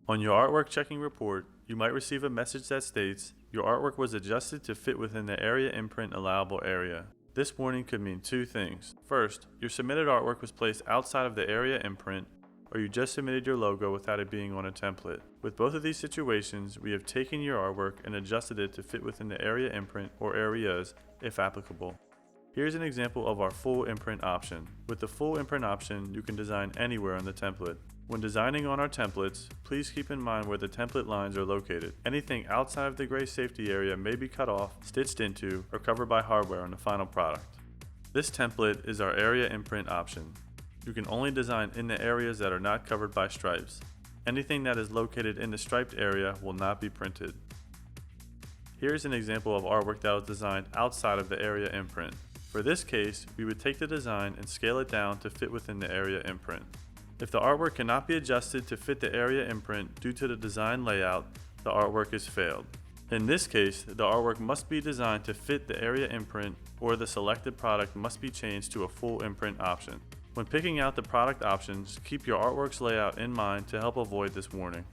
On your artwork checking report, you might receive a message that states your artwork was adjusted to fit within the area imprint allowable area. This warning could mean two things. First, your submitted artwork was placed outside of the area imprint, or you just submitted your logo without it being on a template. With both of these situations, we have taken your artwork and adjusted it to fit within the area imprint or areas if applicable. Here's an example of our full imprint option. With the full imprint option, you can design anywhere on the template. When designing on our templates, please keep in mind where the template lines are located. Anything outside of the gray safety area may be cut off, stitched into, or covered by hardware on the final product. This template is our area imprint option. You can only design in the areas that are not covered by stripes. Anything that is located in the striped area will not be printed. Here's an example of artwork that was designed outside of the area imprint. For this case, we would take the design and scale it down to fit within the area imprint. If the artwork cannot be adjusted to fit the area imprint due to the design layout, the artwork is failed. In this case, the artwork must be designed to fit the area imprint, or the selected product must be changed to a full imprint option. When picking out the product options, keep your artwork's layout in mind to help avoid this warning.